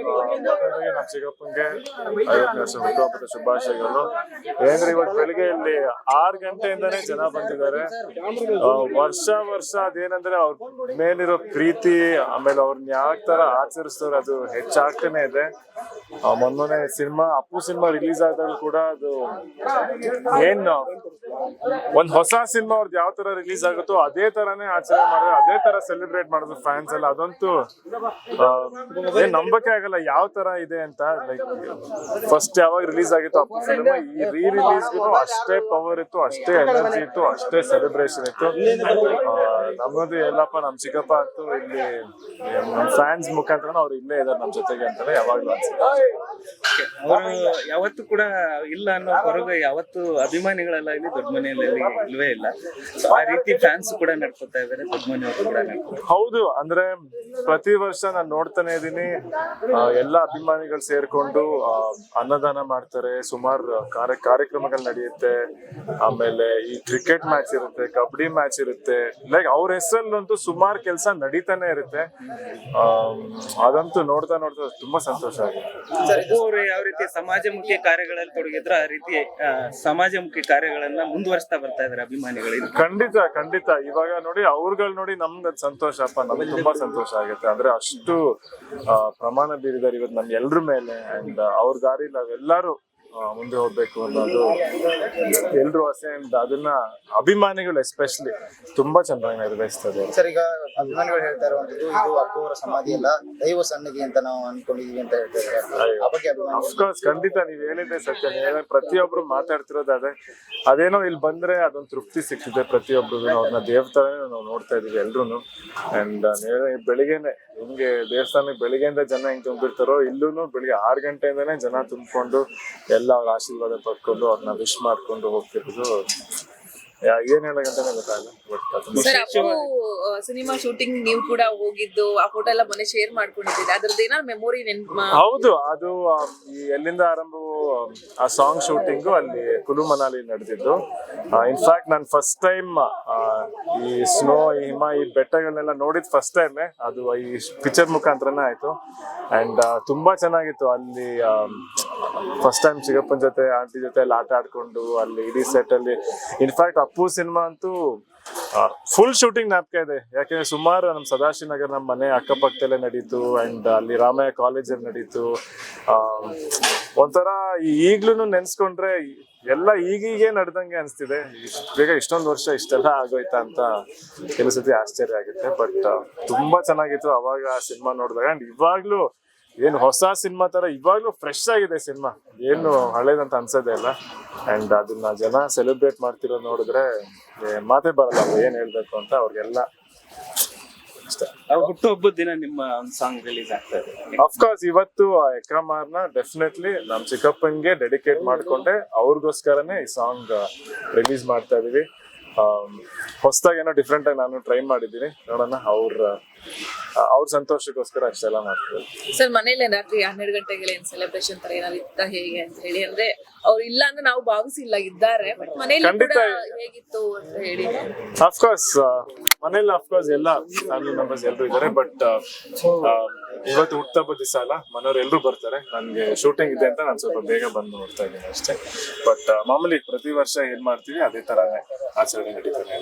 ನಮ್ಮ ಚಿಕ್ಕಪ್ಪಂಗೆ 50ನೇ ವರ್ಷ ಹುಟ್ಟುಹಬ್ಬದ ಶುಭಾಶಯಗಳು. ಏನಂದ್ರೆ ಇವತ್ತು ಬೆಳಿಗ್ಗೆ ಇಲ್ಲಿ 6 ಗಂಟೆಯಿಂದಾನೇ ಜನ ಬಂದಿದ್ದಾರೆ. ವರ್ಷ ಅದೇನಂದ್ರೆ ಅವ್ರ ಮೇಲಿರೋ ಪ್ರೀತಿ, ಆಮೇಲೆ ಅವ್ರನ್ನ ಯಾವ ತರ ಆಚರಿಸ್ತಾರೆ ಅದು ಹೆಚ್ಚಾಗ್ತಾನೆ ಇದೆ. ಮೊನ್ನೆ ಸಿನಿಮಾ ಅಪ್ಪು ಸಿನಿಮಾ ರಿಲೀಸ್ ಆದಾಗ ಕೂಡ ಅದು ಒಂದ್ ಹೊಸ ಸಿನಿಮಾ ಅವ್ರದ್ದು ಯಾವ ತರ ರಿಲೀಸ್ ಆಗುತ್ತೋ ಅದೇ ತರಾನೇ ಆಚರಣೆ ಮಾಡಿದ್ರೆ, ಅದೇ ತರ ಸೆಲೆಬ್ರೇಟ್ ಮಾಡಿದ್ರು ಫ್ಯಾನ್ಸ್ ಎಲ್ಲ. ಅದಂತೂ ಏನ್ ನಂಬಕ್ಕೆ ಆಗಲ್ಲ ಯಾವ ತರ ಇದೆ ಅಂತ. ಲೈಕ್ ಫಸ್ಟ್ ಯಾವಾಗ ರಿಲೀಸ್ ಆಗಿತ್ತು ಅಪ್ಪು ಸಿನಿಮಾ, ಈ ರಿಲೀಸ್ಗೂ ಅಷ್ಟೇ ಪವರ್ ಇತ್ತು, ಅಷ್ಟೇ ಎನರ್ಜಿ ಇತ್ತು, ಅಷ್ಟೇ ಸೆಲೆಬ್ರೇಷನ್ ಇತ್ತು. ನಮ್ಮದು ಎಲ್ಲಪ್ಪ ನಮ್ ಚಿಕ್ಕಪ್ಪ ಅಂತೂ ಇಲ್ಲಿ ನಮ್ ಫ್ಯಾನ್ಸ್ ಮುಖಾಂತರ ಅವ್ರು ಇಲ್ಲೇ ಇದಾರೆ ನಮ್ ಜೊತೆಗೆ ಅಂತಾನೆ ಯಾವಾಗ್ಲೂ ಅನ್ಸುತ್ತೆ. ಅವರು ಯಾವತ್ತೂ ಕೂಡ ಇಲ್ಲ ಅನ್ನೋ ಹೊರಗೆ ಯಾವತ್ತು ಅಭಿಮಾನಿಗಳೆಲ್ಲ ಇಲ್ಲಿ ದೊಡ್ಡ ಮನೆಯಲ್ಲಿ ಇಲ್ವೇ ಇಲ್ಲ. ಆ ರೀತಿ ಫ್ಯಾನ್ಸ್ ಕೂಡ ನಡ್ಕೊತಾ ಇದಾರೆ, ದೊಡ್ಡ ಮನೆಯವರು ಕೂಡ ನಡ್ಕೊತಾರೆ. ಹೌದು, ಅಂದ್ರೆ ಪ್ರತಿ ವರ್ಷ ನಾನು ನೋಡ್ತಾನೆ ಇದೀನಿ, ಎಲ್ಲಾ ಅಭಿಮಾನಿಗಳು ಸೇರ್ಕೊಂಡು ಅನ್ನದಾನ ಮಾಡ್ತಾರೆ, ಸುಮಾರು ಕಾರ್ಯಕ್ರಮಗಳು ನಡೆಯುತ್ತೆ. ಆಮೇಲೆ ಈ ಕ್ರಿಕೆಟ್ ಮ್ಯಾಚ್ ಇರುತ್ತೆ, ಕಬಡ್ಡಿ ಮ್ಯಾಚ್ ಇರುತ್ತೆ. ಲೈಕ್ ಅವ್ರ ಹೆಸರಲ್ಲಂತೂ ಸುಮಾರು ಕೆಲಸ ನಡೀತಾನೆ ಇರುತ್ತೆ. ಅದಂತೂ ನೋಡ್ತಾ ತುಂಬಾ ಸಂತೋಷ ಆಗುತ್ತೆ. ಅವರು ಯಾವ ರೀತಿ ಸಮಾಜಮುಖಿ ಕಾರ್ಯಗಳಲ್ಲಿ ತೊಡಗಿದ್ರು, ಆ ರೀತಿ ಸಮಾಜಮುಖಿ ಕಾರ್ಯಗಳನ್ನ ಮುಂದುವರಿಸ್ತಾ ಬರ್ತಾ ಇದಾರೆ ಅಭಿಮಾನಿಗಳು. ಖಂಡಿತ ಇವಾಗ ನೋಡಿ ಅವ್ರುಗಳು ನೋಡಿ ನಮ್ಗೆ ಅದ್ ಸಂತೋಷಪ್ಪ, ನಮ್ಗೆ ತುಂಬಾ ಸಂತೋಷ ಆಗುತ್ತೆ. ಅಂದ್ರೆ ಅಷ್ಟು ಪ್ರಮಾಣ ಬೀರಿದಾರೆ ಇವತ್ತು ನಮ್ ಎಲ್ರ ಮೇಲೆ. ಅಂಡ್ ಅವ್ರ ದಾರಿ ನಾವೆಲ್ಲರೂ ಮುಂದೆ ಹೋಗ್ಬೇಕು ಅನ್ನೋದು ಎಲ್ರು ಆಸೆ. ಅಂಡ್ ಅದನ್ನ ಅಭಿಮಾನಿಗಳು ಎಸ್ಪೆಷಲಿ ತುಂಬಾ ಚೆನ್ನಾಗಿ ನಿರ್ವಹಿಸ್ತದೆ. ಸರ್, ಈಗ ಅಭಿಮಾನಿಗಳು ಹೇಳ್ತಾ ಇರುವಂತದ್ದು ಇದು ಅಪ್ಪು ಅವರ ಸಮಾಧಿ ಅಲ್ಲ, ದೈವ ಸನ್ನಿಧಿ ಅಂತ ನಾವು ಅನ್ಕೊಂಡಿದೀವಿ ಅಂತ ಹೇಳ್ತಾರೆ. ಅಫ್ಕೋರ್ಸ್ ಖಂಡಿತ ನೀವ್ ಹೇಳಿದ್ರೆ ಸತ್ಯ. ಪ್ರತಿಯೊಬ್ರು ಮಾತಾಡ್ತಿರೋದು ಅದೇನೋ ಇಲ್ಲಿ ಬಂದ್ರೆ ಅದೊಂದು ತೃಪ್ತಿ ಸಿಗ್ತಿದೆ ಪ್ರತಿಯೊಬ್ರು. ಅವ್ರನ್ನ ದೇವಸ್ಥಾನ ನಾವು ನೋಡ್ತಾ ಇದೀವಿ ಎಲ್ರು. ಅಂಡ್ ಬೆಳಿಗ್ಗೆನೆ ಹಿಂಗೆ ದೇವಸ್ಥಾನಕ್ಕೆ ಬೆಳಿಗ್ಗೆಯಿಂದ ಜನ ಹೆಂಗ್ ತುಂಬಿರ್ತಾರೋ, ಇಲ್ಲೂ ಬೆಳಿಗ್ಗೆ 6 ಗಂಟೆಯಿಂದಾನೇ ಜನ ತುಂಬಿಕೊಂಡು ಎಲ್ಲ ಅವ್ರ ಆಶೀರ್ವಾದ ಪಡ್ಕೊಂಡು ಅವ್ರನ್ನ ವಿಶ್ ಮಾಡ್ಕೊಂಡು ಹೋಗ್ತಿರೋದು ಏನ್ ಹೇಳಂತಾನೆ ಗೊತ್ತಾಗಲ್ಲ. ಸರ್, ಅಪ್ಪು ಸಿನಿಮಾ ಶೂಟಿಂಗ್ ನೀವು ಕೂಡ ಹೋಗಿದ್ದು, ಆ ಫೋಟೋ ಎಲ್ಲ ಮೊನ್ನೆ ಶೇರ್ ಮಾಡ್ಕೊಂಡಿದ್ದೀರಿ, ಅದ್ರದ್ದು ಏನಾದ್ರು ಮೆಮೊರಿ ಹೌದು, ಅದು ಎಲ್ಲಿಂದ ಆರಂಭವು ಆ ಸಾಂಗ್ ಶೂಟಿಂಗು ಅಲ್ಲಿ ಕುಲು ಮನಾಲಿ ನಡೆದಿದ್ದು. ಇನ್ಫ್ಯಾಕ್ಟ್ ನಾನು ಫಸ್ಟ್ ಟೈಮ್ ಈ ಸ್ನೋ, ಈ ಹಿಮ, ಈ ಬೆಟ್ಟಗಳನ್ನೆಲ್ಲ ನೋಡಿದ್ ಫಸ್ಟ್ ಟೈಮೇ. ಅದು ಈ ಪಿಕ್ಚರ್ ಮುಖಾಂತರನೇ ಆಯ್ತು. ಅಂಡ್ ತುಂಬಾ ಚೆನ್ನಾಗಿತ್ತು ಅಲ್ಲಿ. ಫಸ್ಟ್ ಟೈಮ್ ಚಿಕ್ಕಪ್ಪನ ಜೊತೆ ಆಂಟಿ ಜೊತೆ ಎಲ್ಲ ಆಟ ಆಡ್ಕೊಂಡು ಅಲ್ಲಿ ಇಡೀ ಸೆಟ್ ಅಲ್ಲಿ. ಇನ್ಫ್ಯಾಕ್ಟ್ ಅಪ್ಪು ಸಿನಿಮಾ ಅಂತೂ ಫುಲ್ ಶೂಟಿಂಗ್ ಜ್ಞಾಪಕ ಇದೆ. ಯಾಕೆಂದ್ರೆ ಸುಮಾರು ನಮ್ ಸದಾಶಿವ ನಗರ್ ನಮ್ಮ ಮನೆ ಅಕ್ಕಪಕ್ಕದಲ್ಲೇ ನಡೀತು. ಅಂಡ್ ಅಲ್ಲಿ ರಾಮಯ್ಯ ಕಾಲೇಜಲ್ಲಿ ನಡೀತು. ಒಂಥರ ಈಗ್ಲೂ ನೆನ್ಸ್ಕೊಂಡ್ರೆ ಎಲ್ಲ ಈಗೀಗೆ ನಡ್ದಂಗೆ ಅನ್ಸ್ತಿದೆ. ಬೇಗ ಇಷ್ಟೊಂದು ವರ್ಷ ಇಷ್ಟೆಲ್ಲ ಆಗೋಯ್ತಾ ಅಂತ ಕೆಲವು ಸತಿ ಆಶ್ಚರ್ಯ ಆಗುತ್ತೆ. ಬಟ್ ತುಂಬಾ ಚೆನ್ನಾಗಿತ್ತು ಅವಾಗ ಆ ಸಿನಿಮಾ ನೋಡಿದಾಗ. ಅಂಡ್ ಇವಾಗ್ಲೂ ಏನು ಹೊಸ ಸಿನಿಮಾ ತರ ಇವಾಗ್ಲೂ ಫ್ರೆಶ್ ಆಗಿದೆ ಸಿನಿಮಾ, ಏನು ಹಳೇದಂತ ಅನ್ಸೋದೇ ಇಲ್ಲ. ಅಂಡ್ ಅದನ್ನ ಜನ ಸೆಲೆಬ್ರೇಟ್ ಮಾಡ್ತಿರೋದು ನೋಡಿದ್ರೆ ಮಾತೇ ಬರಲ್ಲ ಏನ್ ಹೇಳ್ಬೇಕು ಅಂತ. ಅವ್ರಿಗೆಲ್ಲ ಹುಟ್ಟುಹಬ್ಬದ ದಿನ ನಿಮ್ಮ ಒಂದು ಸಾಂಗ್ ರಿಲೀಸ್ ಆಗ್ತಾ ಇದೆ. ಅಫ್ಕೋರ್ಸ್ ಇವತ್ತು ಎಕ್ರಮಾರ್ನ ಡೆಫಿನೆಟ್ಲಿ ನಮ್ ಚಿಕ್ಕಪ್ಪನ್ಗೆ ಡೆಡಿಕೇಟ್ ಮಾಡ್ಕೊಂಡೆ ಅವ್ರಿಗೋಸ್ಕರನೇ ಈ ಸಾಂಗ್ ರಿಲೀಸ್ ಮಾಡ್ತಾ ಇದೀವಿ. ಹೊಸದಾಗಿ ಏನೋ ಡಿಫ್ರೆಂಟ್ ಆಗಿ ನಾನು ಟ್ರೈ ಮಾಡಿದ್ದೀನಿ, ನೋಡೋಣ. ಅವ್ರ ಸಂತೋಷಕ್ಕೋಸ್ಕರ ಅಷ್ಟೆಲ್ಲ ಮಾಡ್ತೀವಿ. ಸರ್, ಮನೇಲಿ ರಾತ್ರಿ 12 ಗಂಟೆಗೆ ಏನ್ ಸೆಲೆಬ್ರೇಷನ್ ತರ ಏನಾದ್ರು ಇತ್ತ ಹೇಗೆ ಅಂತ ಹೇಳಿ? ಅಂದ್ರೆ ಅವ್ರು ಇಲ್ಲ ಅಂದ್ರೆ ನಾವು ಭಾವಿಸಿಲ್ಲ, ಇದ್ದಾರೆ. ಬಟ್ ಮನೇಲಿ ಹೇಗಿತ್ತು ಅಂತ ಹೇಳಿ? ಅಫ್ಕೋರ್ಸ್ ಮನೇಲಿ ಎಲ್ಲ ಫ್ಯಾಮಿಲಿ ಮೆಂಬರ್ಸ್ ಎಲ್ರು ಇದ್ದಾರೆ. ಬಟ್ ಇವತ್ತು ಹುಟ್ಟುಹಬ್ಬದ ದಿವಸ ಅಲ್ಲ, ಮನೆಯವ್ರು ಎಲ್ರು ಬರ್ತಾರೆ. ನನ್ಗೆ ಶೂಟಿಂಗ್ ಇದೆ ಅಂತ ನಾನು ಸ್ವಲ್ಪ ಬೇಗ ಬಂದು ನೋಡ್ತಾ ಇದ್ದೀನಿ ಅಷ್ಟೇ. ಬಟ್ ಮಾಮೂಲಿ ಪ್ರತಿ ವರ್ಷ ಏನ್ ಮಾಡ್ತೀವಿ ಅದೇ ತರಾನೇ ಆಚರಣೆ ನಡೀತಾನೆ.